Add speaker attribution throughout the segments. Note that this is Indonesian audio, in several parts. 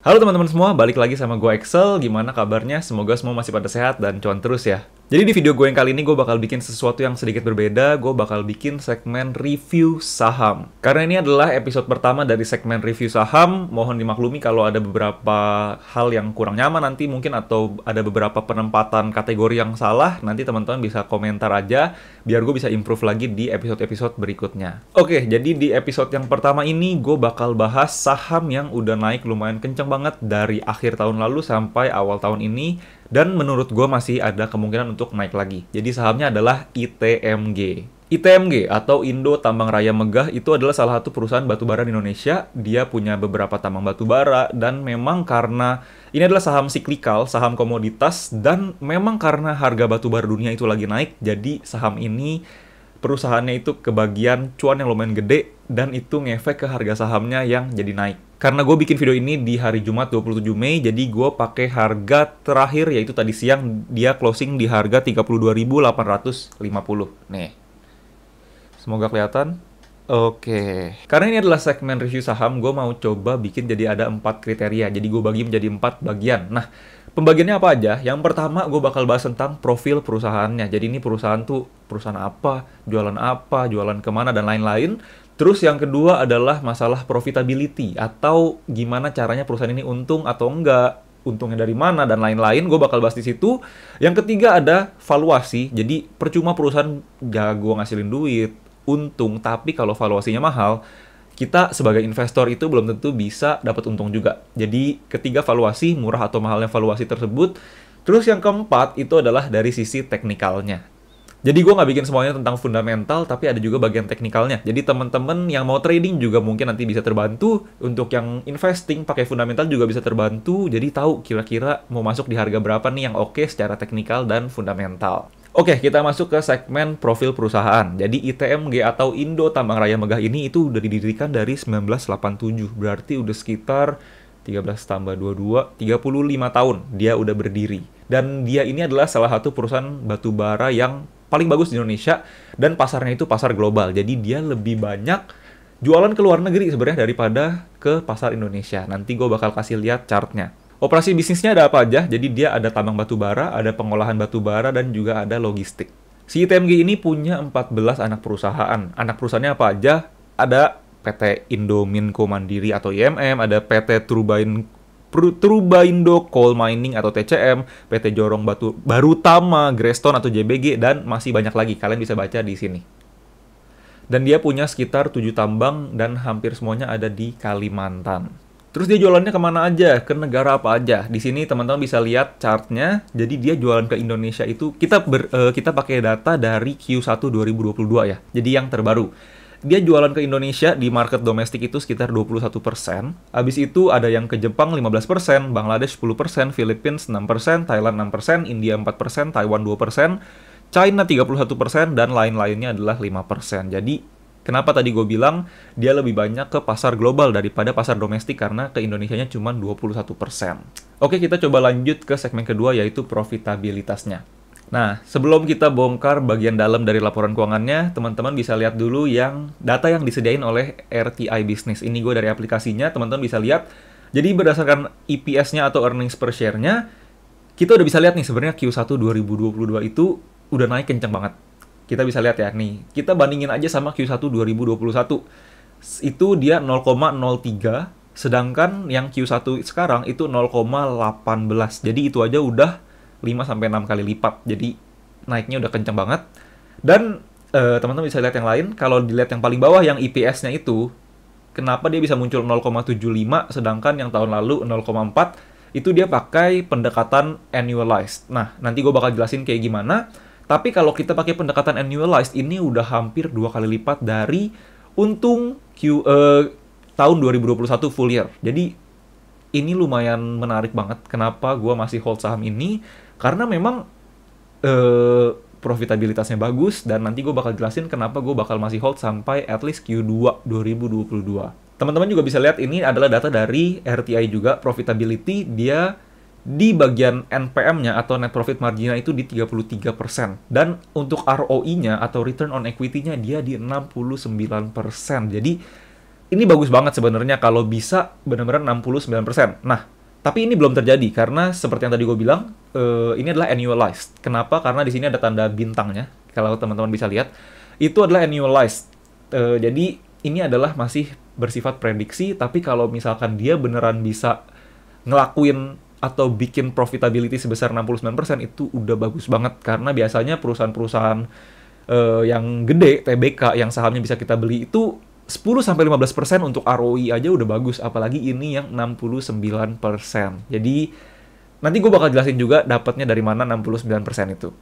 Speaker 1: Halo teman-teman semua, balik lagi sama gue Excel. Gimana kabarnya? Semoga semua masih pada sehat dan cuan terus ya. Jadi di video gue yang kali ini gue bakal bikin sesuatu yang sedikit berbeda. Gue bakal bikin segmen review saham. Karena ini adalah episode pertama dari segmen review saham. Mohon dimaklumi kalau ada beberapa hal yang kurang nyaman nanti mungkin, atau ada beberapa penempatan kategori yang salah. Nanti teman-teman bisa komentar aja biar gue bisa improve lagi di episode-episode berikutnya. Oke, jadi di episode yang pertama ini gue bakal bahas saham yang udah naik lumayan kenceng banget dari akhir tahun lalu sampai awal tahun ini, dan menurut gue masih ada kemungkinan untuk naik lagi. Jadi sahamnya adalah ITMG. ITMG atau Indo Tambang Raya Megah itu adalah salah satu perusahaan batubara di Indonesia. Dia punya beberapa tambang batubara, dan memang karena ini adalah saham siklikal, saham komoditas, dan memang karena harga batubara dunia itu lagi naik, jadi saham ini perusahaannya itu kebagian cuan yang lumayan gede, dan itu ngefek ke harga sahamnya yang jadi naik. Karena gue bikin video ini di hari Jumat 27 Mei, jadi gue pakai harga terakhir, yaitu tadi siang dia closing di harga 32.850. Nih, semoga kelihatan. Oke, karena ini adalah segmen review saham, gue mau coba bikin jadi ada 4 kriteria. Jadi gue bagi menjadi 4 bagian. Nah, pembagiannya apa aja? Yang pertama, gue bakal bahas tentang profil perusahaannya. Jadi ini perusahaan tuh perusahaan apa, jualan kemana, dan lain-lain. Terus yang kedua adalah masalah profitability, atau gimana caranya perusahaan ini untung atau enggak, untungnya dari mana, dan lain-lain. Gue bakal bahas di situ. Yang ketiga ada valuasi. Jadi percuma perusahaan jago ngasilin duit, untung, tapi kalau valuasinya mahal, kita sebagai investor itu belum tentu bisa dapat untung juga. Jadi ketiga, valuasi, murah atau mahalnya valuasi tersebut. Terus yang keempat itu adalah dari sisi teknikalnya. Jadi gue nggak bikin semuanya tentang fundamental, tapi ada juga bagian teknikalnya. Jadi teman-teman yang mau trading juga mungkin nanti bisa terbantu. Untuk yang investing pakai fundamental juga bisa terbantu. Jadi tahu kira-kira mau masuk di harga berapa nih yang oke secara teknikal dan fundamental. Oke, kita masuk ke segmen profil perusahaan. Jadi ITMG atau Indo Tambang Raya Megah ini itu udah didirikan dari 1987. Berarti udah sekitar 13 tambah 22, 35 tahun dia udah berdiri. Dan dia ini adalah salah satu perusahaan batubara yang paling bagus di Indonesia, dan pasarnya itu pasar global. Jadi dia lebih banyak jualan ke luar negeri sebenarnya daripada ke pasar Indonesia. Nanti gue bakal kasih lihat chartnya. Operasi bisnisnya ada apa aja? Jadi dia ada tambang batubara, ada pengolahan batubara, dan juga ada logistik. Si ITMG ini punya 14 anak perusahaan. Anak perusahaannya apa aja? Ada PT Indominco Mandiri atau IMM, ada PT Trubaindo Coal Mining atau TCM, PT Jorong Barutama, Greystone atau JBG, dan masih banyak lagi. Kalian bisa baca di sini. Dan dia punya sekitar 7 tambang, dan hampir semuanya ada di Kalimantan. Terus dia jualannya kemana aja? Ke negara apa aja? Di sini teman-teman bisa lihat chartnya. Jadi dia jualan ke Indonesia itu, kita pakai data dari Q1 2022 ya. Jadi yang terbaru. Dia jualan ke Indonesia di market domestik itu sekitar 21%. Habis itu ada yang ke Jepang 15%, Bangladesh 10%, Filipina 6%, Thailand 6%, India 4%, Taiwan 2%, China 31%, dan lain-lainnya adalah 5%. Jadi, kenapa tadi gue bilang dia lebih banyak ke pasar global daripada pasar domestik, karena ke Indonesianya cuma 21%. Oke, kita coba lanjut ke segmen kedua, yaitu profitabilitasnya. Nah, sebelum kita bongkar bagian dalam dari laporan keuangannya, teman-teman bisa lihat dulu yang data yang disediain oleh RTI Business. Ini gue dari aplikasinya, teman-teman bisa lihat. Jadi berdasarkan EPS-nya atau earnings per share-nya, kita udah bisa lihat nih sebenarnya Q1 2022 itu udah naik kenceng banget. Kita bisa lihat ya nih, kita bandingin aja sama Q1 2021. Itu dia 0,03, sedangkan yang Q1 sekarang itu 0,18. Jadi itu aja udah 5-6 kali lipat. Jadi naiknya udah kenceng banget. Dan teman-teman bisa lihat yang lain. Kalau dilihat yang paling bawah yang EPS-nya itu, kenapa dia bisa muncul 0,75 sedangkan yang tahun lalu 0,4, itu dia pakai pendekatan annualized. Nah, nanti gue bakal jelasin kayak gimana. Tapi kalau kita pakai pendekatan annualized, ini udah hampir 2 kali lipat dari untung tahun 2021 full year. Jadi ini lumayan menarik banget. Kenapa gue masih hold saham ini? Karena memang profitabilitasnya bagus, dan nanti gue bakal jelasin kenapa gue bakal masih hold sampai at least Q2 2022. Teman-teman juga bisa lihat ini adalah data dari RTI juga, profitability dia di bagian NPM-nya atau net profit margin-nya itu di 33%. Dan untuk ROI-nya atau return on equity-nya dia di 69%. Jadi ini bagus banget sebenarnya kalau bisa benar-benar 69%. Nah, tapi ini belum terjadi karena seperti yang tadi gue bilang, ini adalah annualized. Kenapa? Karena di sini ada tanda bintangnya. Kalau teman-teman bisa lihat, itu adalah annualized. Jadi ini adalah masih bersifat prediksi, tapi kalau misalkan dia beneran bisa ngelakuin atau bikin profitability sebesar 69% itu udah bagus banget. Karena biasanya perusahaan-perusahaan yang gede, TBK, yang sahamnya bisa kita beli itu 10-15% untuk ROI aja udah bagus, apalagi ini yang 69%. Jadi nanti gue bakal jelasin juga dapatnya dari mana 69% itu.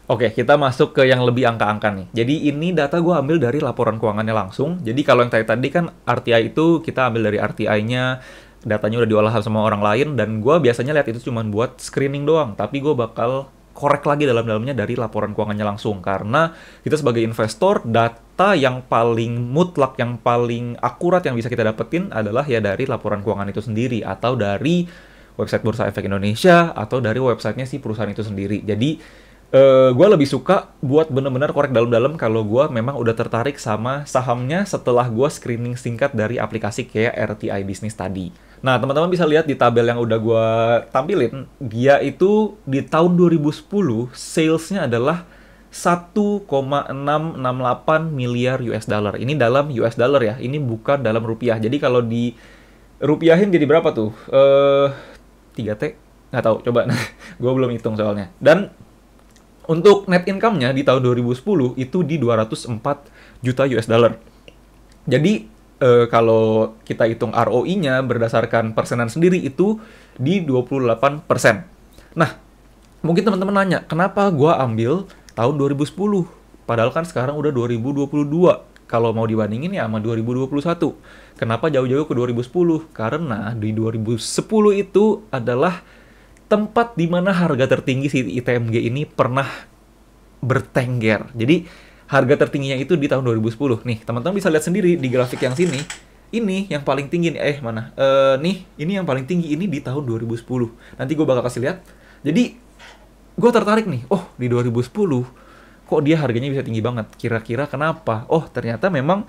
Speaker 1: Oke, kita masuk ke yang lebih angka-angka nih. Jadi ini data gue ambil dari laporan keuangannya langsung. Jadi kalau yang tadi kan RTI itu kita ambil dari RTI-nya, datanya udah diolah sama orang lain, dan gue biasanya lihat itu cuma buat screening doang. Tapi gue bakal korek lagi dalam-dalamnya dari laporan keuangannya langsung. Karena kita sebagai investor, data yang paling mutlak, yang paling akurat yang bisa kita dapetin adalah ya dari laporan keuangan itu sendiri, atau dari website Bursa Efek Indonesia, atau dari websitenya si perusahaan itu sendiri. Jadi gue lebih suka buat bener-bener korek dalam-dalam kalau gue memang udah tertarik sama sahamnya setelah gue screening singkat dari aplikasi kayak RTI Business tadi. Nah, teman-teman bisa lihat di tabel yang udah gue tampilin, dia itu di tahun 2010 salesnya adalah 1,668 miliar US dollar. Ini dalam US dollar ya, ini bukan dalam rupiah. Jadi kalau di rupiahin jadi berapa tuh? 3T? Nggak tahu, coba. Gue belum hitung soalnya. Dan untuk net income-nya di tahun 2010 itu di 204 juta US dollar. Jadi kalau kita hitung ROI-nya berdasarkan persenan sendiri itu di 28%. Nah, mungkin teman-teman nanya, kenapa gua ambil tahun 2010? Padahal kan sekarang udah 2022. Kalau mau dibandingin ya sama 2021. Kenapa jauh-jauh ke 2010? Karena di 2010 itu adalah tempat di mana harga tertinggi si ITMG ini pernah bertengger. Jadi harga tertingginya itu di tahun 2010. Nih, teman-teman bisa lihat sendiri di grafik yang sini. Ini yang paling tinggi nih. Mana? Ini yang paling tinggi ini di tahun 2010. Nanti gue bakal kasih lihat. Jadi, gue tertarik nih. Oh, di 2010 kok dia harganya bisa tinggi banget. Kira-kira kenapa? Oh, ternyata memang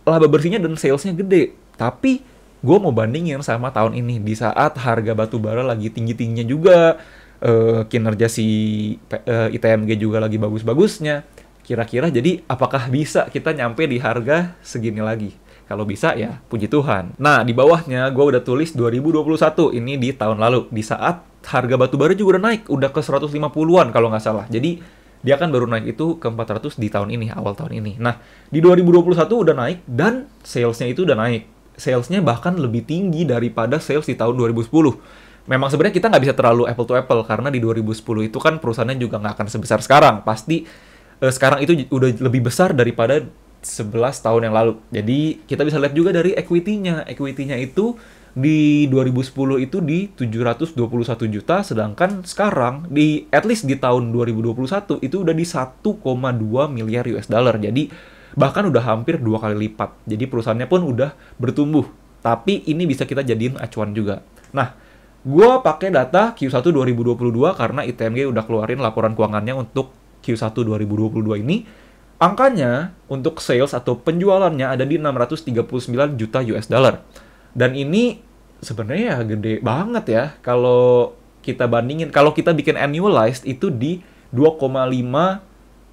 Speaker 1: laba bersihnya dan salesnya gede. Tapi gue mau bandingin sama tahun ini, di saat harga batu bara lagi tinggi-tingginya juga, kinerja si ITMG juga lagi bagus-bagusnya. Kira-kira jadi apakah bisa kita nyampe di harga segini lagi? Kalau bisa ya puji Tuhan. Nah, di bawahnya gue udah tulis 2021, ini di tahun lalu. Di saat harga batu bara juga udah naik, udah ke 150-an kalau nggak salah. Jadi dia kan baru naik itu ke 400 di tahun ini, awal tahun ini. Nah, di 2021 udah naik dan salesnya itu udah naik. Salesnya bahkan lebih tinggi daripada sales di tahun 2010. Memang sebenarnya kita nggak bisa terlalu apple to apple, karena di 2010 itu kan perusahaannya juga nggak akan sebesar sekarang. Pasti sekarang itu udah lebih besar daripada 11 tahun yang lalu. Jadi kita bisa lihat juga dari equity-nya. Equity-nya itu di 2010 itu di 721 juta, sedangkan sekarang di at least di tahun 2021 itu udah di 1,2 miliar US dollar. Jadi bahkan udah hampir 2 kali lipat. Jadi perusahaannya pun udah bertumbuh. Tapi ini bisa kita jadiin acuan juga. Nah, gue pakai data Q1 2022 karena ITMG udah keluarin laporan keuangannya untuk Q1 2022 ini. Angkanya untuk sales atau penjualannya ada di 639 juta US dollar. Dan ini sebenarnya ya gede banget ya kalau kita bandingin. Kalau kita bikin annualized itu di 2,5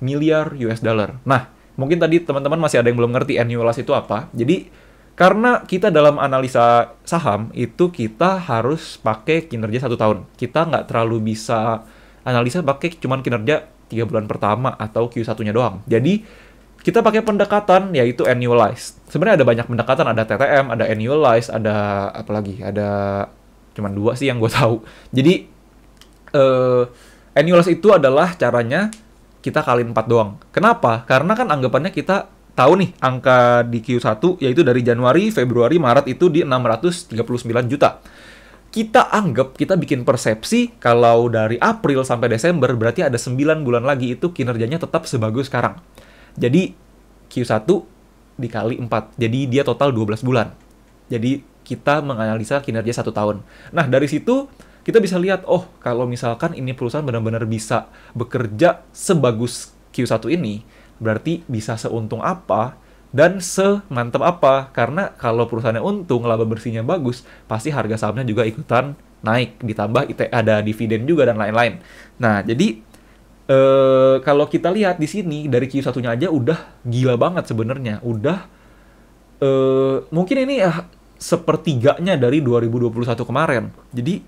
Speaker 1: miliar US dollar. Nah, mungkin tadi teman-teman masih ada yang belum ngerti annualized itu apa. Jadi, karena kita dalam analisa saham, itu kita harus pakai kinerja 1 tahun. Kita nggak terlalu bisa analisa pakai cuman kinerja 3 bulan pertama atau Q1-nya doang. Jadi, kita pakai pendekatan yaitu annualized. Sebenarnya ada banyak pendekatan, ada TTM, ada annualized, ada apa lagi? Ada cuman 2 sih yang gue tahu. Jadi, annualized itu adalah caranya kita kaliin 4 doang. Kenapa? Karena kan anggapannya kita tahu nih angka di Q1 yaitu dari Januari, Februari, Maret itu di 639 juta. Kita anggap, kita bikin persepsi kalau dari April sampai Desember berarti ada 9 bulan lagi itu kinerjanya tetap sebagus sekarang. Jadi Q1 dikali 4. Jadi dia total 12 bulan. Jadi kita menganalisa kinerja 1 tahun. Nah, dari situ kita bisa lihat, oh, kalau misalkan ini perusahaan benar-benar bisa bekerja sebagus Q1 ini, berarti bisa seuntung apa Dan semantap apa? Karena kalau perusahaannya untung, laba bersihnya bagus, pasti harga sahamnya juga ikutan naik. Ditambah ada dividen juga dan lain-lain. Nah, jadi kalau kita lihat di sini dari Q1-nya aja udah gila banget sebenarnya. Udah mungkin ini sepertiganya dari 2021 kemarin. Jadi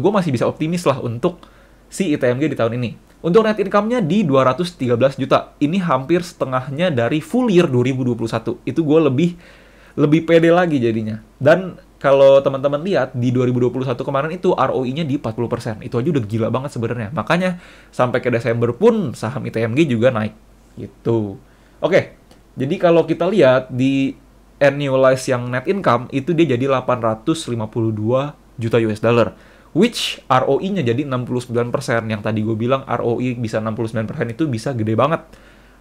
Speaker 1: gue masih bisa optimis lah untuk si ITMG di tahun ini. Untuk net income-nya di 213 juta. Ini hampir setengahnya dari full year 2021. Itu gue lebih pede lagi jadinya. Dan kalau teman-teman lihat di 2021 kemarin itu ROI-nya di 40%. Itu aja udah gila banget sebenarnya. Makanya sampai ke Desember pun saham ITMG juga naik. Gitu. Oke. Jadi kalau kita lihat di annualize yang net income itu dia jadi 852 juta US dollar. Which ROI-nya jadi 69%. Yang tadi gue bilang ROI bisa 69% itu bisa gede banget.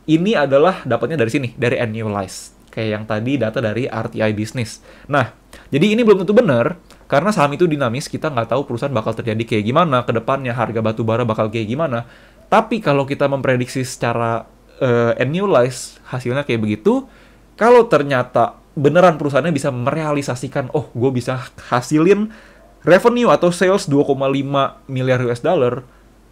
Speaker 1: Ini adalah dapatnya dari sini, dari annualized. Kayak yang tadi data dari RTI Business. Nah, jadi ini belum tentu benar, karena saham itu dinamis, kita nggak tahu perusahaan bakal terjadi kayak gimana, ke depannya harga batu bara bakal kayak gimana. Tapi kalau kita memprediksi secara annualized, hasilnya kayak begitu, kalau ternyata beneran perusahaannya bisa merealisasikan, oh gue bisa hasilin revenue atau sales 2,5 miliar US dollar,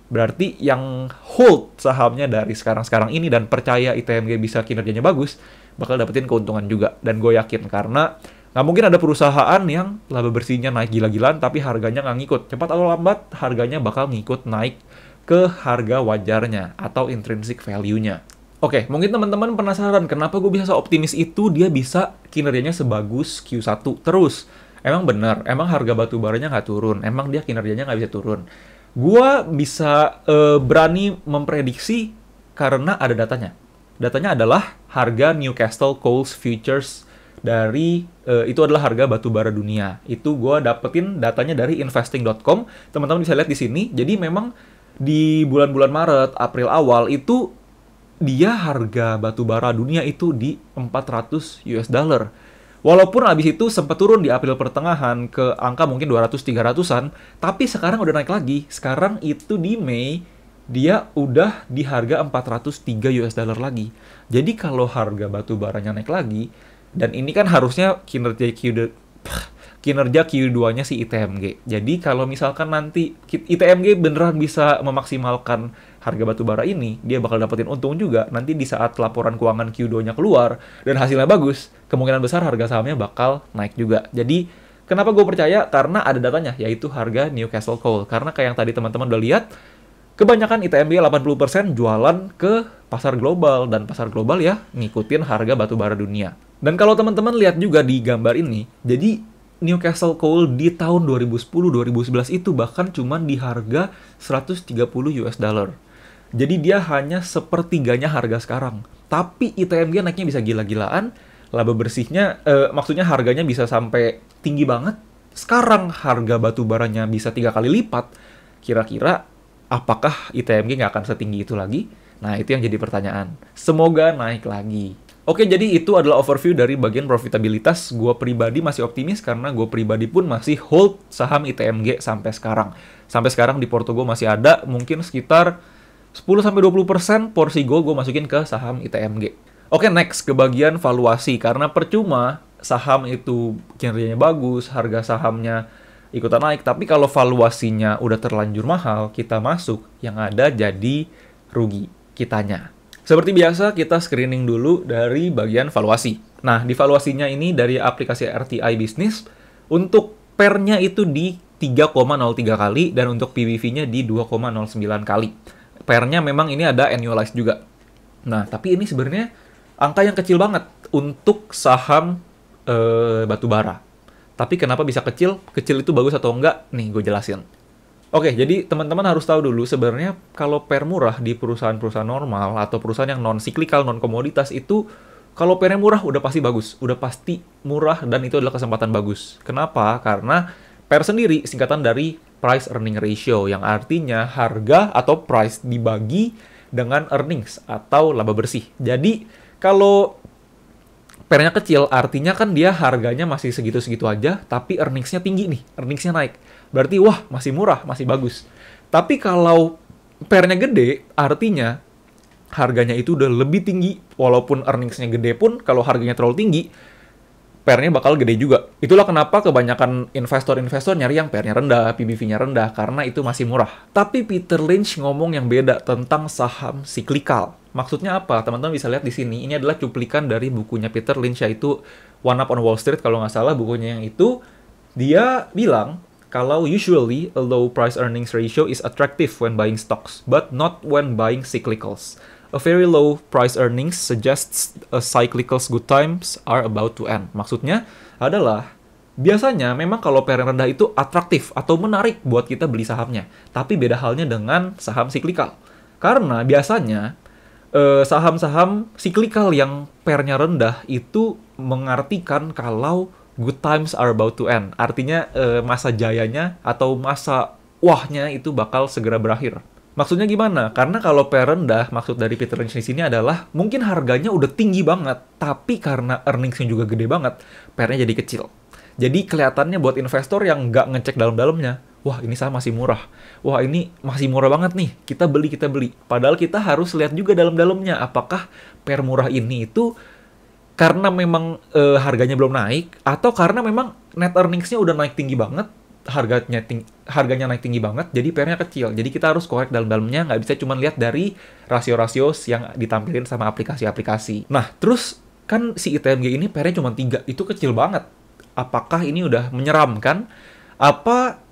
Speaker 1: berarti yang hold sahamnya dari sekarang-sekarang ini dan percaya ITMG bisa kinerjanya bagus, bakal dapetin keuntungan juga. Dan gue yakin karena nggak mungkin ada perusahaan yang laba bersihnya naik gila-gilaan tapi harganya nggak ngikut. Cepat atau lambat harganya bakal ngikut naik ke harga wajarnya atau intrinsic value-nya. Oke, mungkin teman-teman penasaran kenapa gue bisa seoptimis itu dia bisa kinerjanya sebagus Q1 terus. Emang benar, emang harga batu baranya nggak turun, emang dia kinerjanya nggak bisa turun. Gua bisa berani memprediksi karena ada datanya. Datanya adalah harga Newcastle Coal Futures dari, itu adalah harga batu bara dunia. Itu gua dapetin datanya dari investing.com, teman-teman bisa lihat di sini. Jadi memang di bulan-bulan Maret, April awal itu dia harga batu bara dunia itu di 400 US dollar. Walaupun abis itu sempat turun di April pertengahan ke angka mungkin 200-300-an, tapi sekarang udah naik lagi. Sekarang itu di Mei, dia udah di harga 403 US dollar lagi. Jadi kalau harga batu baranya naik lagi, dan ini kan harusnya kinerja Q2-nya si ITMG. Jadi kalau misalkan nanti ITMG beneran bisa memaksimalkan harga batu bara ini, dia bakal dapetin untung juga. Nanti di saat laporan keuangan Q2-nya keluar dan hasilnya bagus, kemungkinan besar harga sahamnya bakal naik juga. Jadi kenapa gue percaya? Karena ada datanya, yaitu harga Newcastle Coal. Karena kayak yang tadi teman-teman udah lihat, kebanyakan ITMG 80% jualan ke pasar global, dan pasar global ya ngikutin harga batu bara dunia. Dan kalau teman-teman lihat juga di gambar ini, jadi Newcastle Coal di tahun 2010-2011 itu bahkan cuma di harga 130 US dollar. Jadi dia hanya sepertiganya harga sekarang. Tapi ITMG naiknya bisa gila-gilaan, laba bersihnya, maksudnya harganya bisa sampai tinggi banget. Sekarang harga batu baranya bisa 3 kali lipat. Kira-kira apakah ITMG nggak akan setinggi itu lagi? Nah, itu yang jadi pertanyaan. Semoga naik lagi. Oke, jadi itu adalah overview dari bagian profitabilitas. Gue pribadi masih optimis karena gue pribadi pun masih hold saham ITMG sampai sekarang. Sampai sekarang di porto gue masih ada mungkin sekitar 10-20% porsi gue masukin ke saham ITMG. Oke, next ke bagian valuasi. Karena percuma saham itu kinerjanya bagus, harga sahamnya ikutan naik. Tapi kalau valuasinya udah terlanjur mahal, kita masuk, yang ada jadi rugi kitanya. Seperti biasa, kita screening dulu dari bagian valuasi. Nah, di valuasinya ini dari aplikasi RTI Business, untuk PER-nya itu di 3,03 kali, dan untuk PBV-nya di 2,09 kali. PER-nya memang ini ada annualized juga. Nah, tapi ini sebenarnya angka yang kecil banget untuk saham batubara. Tapi kenapa bisa kecil? Kecil itu bagus atau enggak? Nih, gue jelasin. Oke, jadi teman-teman harus tahu dulu sebenarnya kalau PER murah di perusahaan-perusahaan normal atau perusahaan yang non-cyclical, non-komoditas itu kalau PER-nya murah udah pasti bagus. Udah pasti murah dan itu adalah kesempatan bagus. Kenapa? Karena PER sendiri singkatan dari price earning ratio yang artinya harga atau price dibagi dengan earnings atau laba bersih. Jadi kalau PER-nya kecil artinya kan dia harganya masih segitu-segitu aja tapi earnings-nya tinggi nih, earnings-nya naik. Berarti wah masih murah, masih bagus. Tapi kalau PER-nya gede artinya harganya itu udah lebih tinggi, walaupun earnings-nya gede pun, kalau harganya terlalu tinggi, PR-nya bakal gede juga. Itulah kenapa kebanyakan investor-investor nyari yang PR-nya rendah, PBV-nya rendah, karena itu masih murah. Tapi Peter Lynch ngomong yang beda tentang saham siklikal. Maksudnya apa? Teman-teman bisa lihat di sini, ini adalah cuplikan dari bukunya Peter Lynch, yaitu One Up on Wall Street, kalau nggak salah bukunya yang itu. Dia bilang, kalau usually a low price earnings ratio is attractive when buying stocks, but not when buying cyclicals. A very low price earnings suggests a cyclical's good times are about to end. Maksudnya adalah, biasanya memang kalau PR yang rendah itu atraktif atau menarik buat kita beli sahamnya. Tapi beda halnya dengan saham siklikal. Karena biasanya saham-saham siklikal yang PR-nya rendah itu mengartikan kalau good times are about to end. Artinya masa jayanya atau masa wahnya itu bakal segera berakhir. Maksudnya gimana? Karena kalau PR rendah, maksud dari Peter Lynch di sini adalah mungkin harganya udah tinggi banget, tapi karena earnings-nya juga gede banget, PR-nya jadi kecil. Jadi kelihatannya buat investor yang nggak ngecek dalam-dalamnya, wah ini saham masih murah, wah ini masih murah banget nih, kita beli. Padahal kita harus lihat juga dalam-dalamnya, apakah PR murah ini itu karena memang harganya belum naik, atau karena memang net earnings-nya udah naik tinggi banget, harganya naik tinggi banget, jadi PR-nya kecil. Jadi kita harus korek dalam-dalamnya, nggak bisa cuma lihat dari rasio-rasio yang ditampilin sama aplikasi-aplikasi. Nah, terus kan si ITMG ini PR-nya cuma 3, itu kecil banget. Apakah ini udah menyeramkan? Apa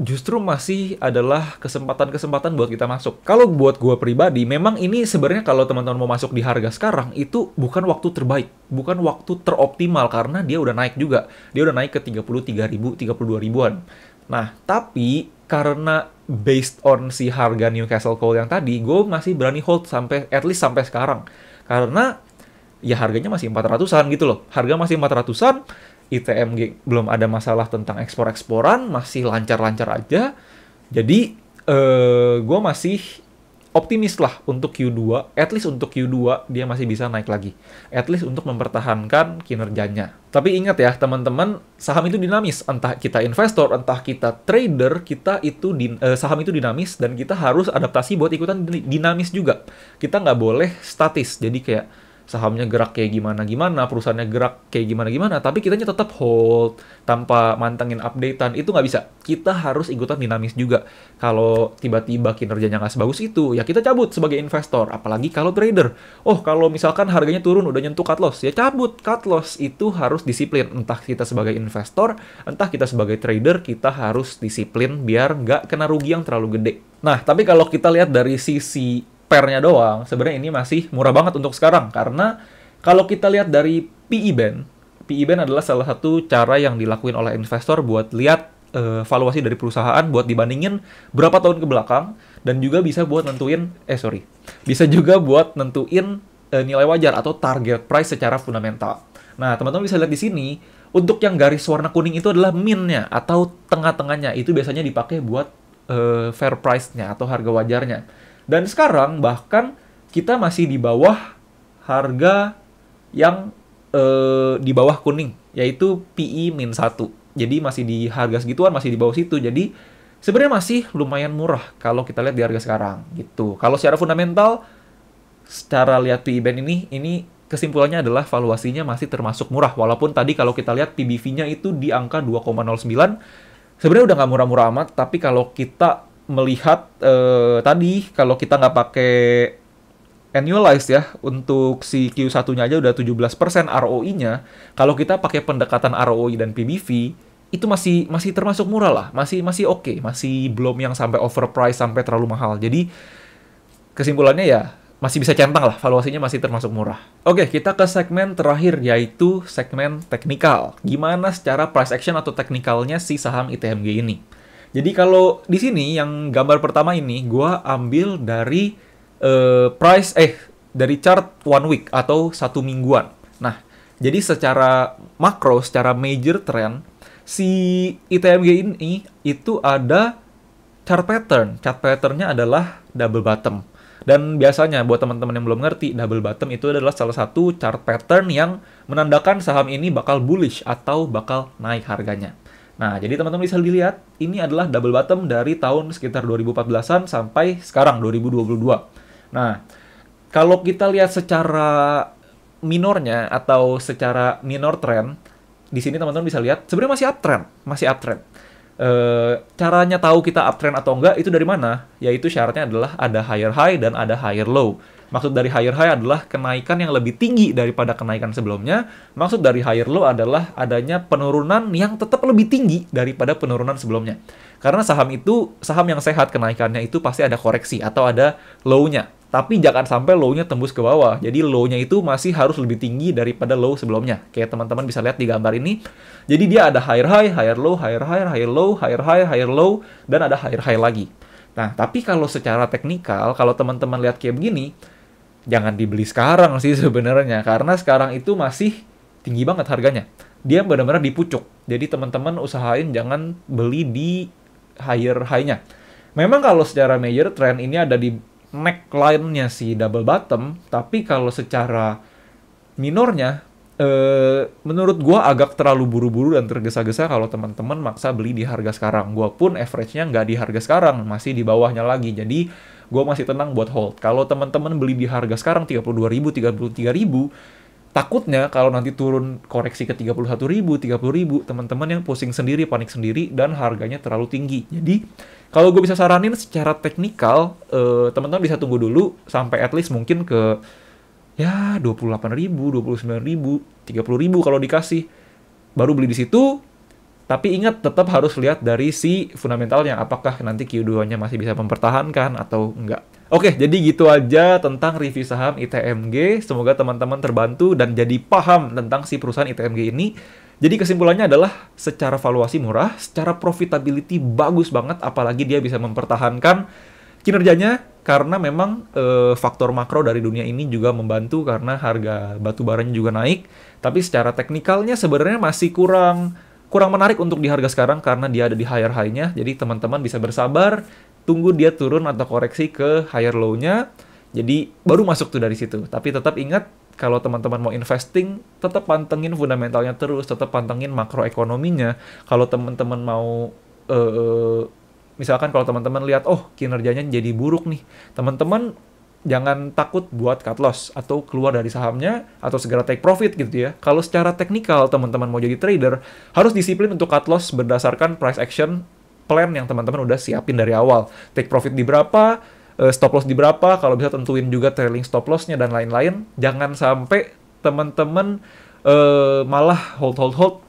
Speaker 1: justru masih adalah kesempatan-kesempatan buat kita masuk? Kalau buat gue pribadi, memang ini sebenarnya kalau teman-teman mau masuk di harga sekarang, itu bukan waktu terbaik, bukan waktu teroptimal, karena dia udah naik juga. Dia udah naik ke 33.000, 32.000-an. Nah, tapi karena based on si harga Newcastle Coal yang tadi, gue masih berani hold sampai, at least sampai sekarang. Karena ya harganya masih 400-an gitu loh. Harga masih 400-an, ITMG belum ada masalah tentang ekspor-eksporan, masih lancar-lancar aja. Jadi, gue masih optimis lah untuk Q2, at least untuk Q2 dia masih bisa naik lagi. At least untuk mempertahankan kinerjanya. Tapi ingat ya teman-teman, saham itu dinamis. Entah kita investor, entah kita trader, saham itu dinamis dan kita harus adaptasi buat ikutan dinamis juga. Kita nggak boleh statis, jadi kayak sahamnya gerak kayak gimana-gimana, perusahaannya gerak kayak gimana-gimana, tapi kitanya tetap hold, tanpa mantengin updatean, itu nggak bisa. Kita harus ikutan dinamis juga. Kalau tiba-tiba kinerjanya nggak sebagus itu, ya kita cabut sebagai investor. Apalagi kalau trader. Oh, kalau misalkan harganya turun, udah nyentuh cut loss, ya cabut cut loss. Itu harus disiplin. Entah kita sebagai investor, entah kita sebagai trader, kita harus disiplin biar nggak kena rugi yang terlalu gede. Nah, tapi kalau kita lihat dari sisi PR-nya doang, sebenarnya ini masih murah banget untuk sekarang. Karena kalau kita lihat dari PE Band adalah salah satu cara yang dilakuin oleh investor buat lihat valuasi dari perusahaan, buat dibandingin berapa tahun ke belakang, dan juga bisa buat bisa juga buat nentuin nilai wajar atau target price secara fundamental. Nah, teman-teman bisa lihat di sini, untuk yang garis warna kuning itu adalah min-nya atau tengah-tengahnya. Itu biasanya dipakai buat fair price-nya atau harga wajarnya. Dan sekarang bahkan kita masih di bawah harga yang di bawah kuning, yaitu PE-1. Jadi masih di harga segituan, masih di bawah situ. Jadi sebenarnya masih lumayan murah kalau kita lihat di harga sekarang gitu. Kalau secara fundamental, secara lihat PE Band ini kesimpulannya adalah valuasinya masih termasuk murah. Walaupun tadi kalau kita lihat PBV-nya itu di angka 2,09, sebenarnya udah nggak murah-murah amat. Tapi kalau kita melihat tadi, kalau kita nggak pakai annualized ya, untuk si Q1-nya aja udah 17% ROI-nya. Kalau kita pakai pendekatan ROI dan PBV, itu masih termasuk murah lah, masih oke, masih belum yang sampai overpriced, sampai terlalu mahal. Jadi kesimpulannya ya masih bisa centang lah, valuasinya masih termasuk murah. Oke, kita ke segmen terakhir, yaitu segmen teknikal. Gimana secara price action atau teknikalnya si saham ITMG ini? Jadi kalau di sini yang gambar pertama ini, gua ambil dari dari chart 1 week atau 1 mingguan. Nah, jadi secara makro, secara major trend, si ITMG ini itu ada chart pattern. Chart patternnya adalah double bottom. Dan biasanya buat teman-teman yang belum ngerti, double bottom itu adalah salah satu chart pattern yang menandakan saham ini bakal bullish atau bakal naik harganya. Nah, jadi teman-teman bisa dilihat, ini adalah double bottom dari tahun sekitar 2014-an sampai sekarang, 2022. Nah, Kalau kita lihat secara minornya atau secara minor trend, di sini teman-teman bisa lihat sebenarnya masih uptrend, masih uptrend. Caranya tahu kita uptrend atau enggak itu dari mana? Yaitu syaratnya adalah ada higher high dan ada higher low. Maksud dari higher high adalah kenaikan yang lebih tinggi daripada kenaikan sebelumnya. Maksud dari higher low adalah adanya penurunan yang tetap lebih tinggi daripada penurunan sebelumnya. Karena saham yang sehat kenaikannya itu pasti ada koreksi atau ada low-nya. Tapi jangan sampai low-nya tembus ke bawah. Jadi low-nya itu masih harus lebih tinggi daripada low sebelumnya. Kayak teman-teman bisa lihat di gambar ini. Jadi dia ada higher high, higher low, higher high, higher low, higher high, higher low, dan ada higher high lagi. Nah, tapi kalau secara teknikal, kalau teman-teman lihat kayak begini, jangan dibeli sekarang sih sebenarnya. Karena sekarang itu masih tinggi banget harganya. Dia benar-benar di pucuk. Jadi teman-teman usahain jangan beli di higher high-nya. Memang kalau secara major trend ini ada di neckline-nya si double bottom, tapi kalau secara minornya, menurut gua agak terlalu buru-buru dan tergesa-gesa kalau teman-teman maksa beli di harga sekarang. Gua pun average-nya nggak di harga sekarang, masih di bawahnya lagi. Jadi, gua masih tenang buat hold. Kalau teman-teman beli di harga sekarang 32.000, 33.000, takutnya kalau nanti turun koreksi ke 31.000, 30.000, teman-teman yang pusing sendiri, panik sendiri, dan harganya terlalu tinggi. Jadi, kalau gue bisa saranin secara teknikal, teman-teman bisa tunggu dulu sampai at least mungkin ke ya 28.000, 29.000, 30.000 kalau dikasih. Baru beli di situ, tapi ingat tetap harus lihat dari si fundamentalnya, apakah nanti Q2-nya masih bisa mempertahankan atau enggak. Oke, jadi gitu aja tentang review saham ITMG. Semoga teman-teman terbantu dan jadi paham tentang si perusahaan ITMG ini. Jadi kesimpulannya adalah secara valuasi murah, secara profitability bagus banget, apalagi dia bisa mempertahankan kinerjanya karena memang faktor makro dari dunia ini juga membantu karena harga batu baranya juga naik. Tapi secara teknikalnya sebenarnya masih kurang menarik untuk di harga sekarang karena dia ada di higher high-nya. Jadi teman-teman bisa bersabar, tunggu dia turun atau koreksi ke higher low-nya. Jadi baru masuk tuh dari situ. Tapi tetap ingat, kalau teman-teman mau investing, tetap pantengin fundamentalnya terus, tetap pantengin makroekonominya. Kalau teman-teman mau, misalkan kalau teman-teman lihat, oh kinerjanya jadi buruk nih, teman-teman jangan takut buat cut loss, atau keluar dari sahamnya, atau segera take profit gitu ya. Kalau secara teknikal teman-teman mau jadi trader, harus disiplin untuk cut loss berdasarkan price action plan yang teman-teman udah siapin dari awal. Take profit di berapa, stop loss di berapa, kalau bisa tentuin juga trailing stop loss-nya dan lain-lain. Jangan sampai teman-teman malah hold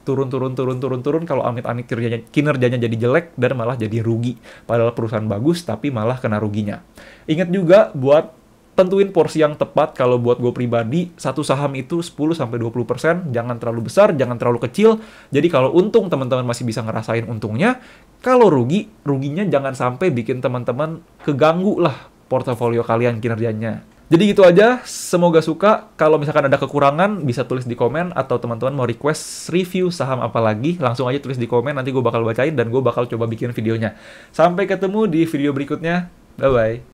Speaker 1: turun kalau amit-amit kinerjanya jadi jelek dan malah jadi rugi. Padahal perusahaan bagus tapi malah kena ruginya. Ingat juga buat tentuin porsi yang tepat. Kalau buat gue pribadi, satu saham itu 10-20%, jangan terlalu besar, jangan terlalu kecil. Jadi kalau untung teman-teman masih bisa ngerasain untungnya, kalau ruginya jangan sampai bikin teman-teman keganggu lah portofolio kalian kinerjanya. Jadi gitu aja, semoga suka. Kalau misalkan ada kekurangan, bisa tulis di komen, atau teman-teman mau request review saham apa lagi, langsung aja tulis di komen, nanti gue bakal bacain dan gue bakal coba bikin videonya. Sampai ketemu di video berikutnya, bye-bye.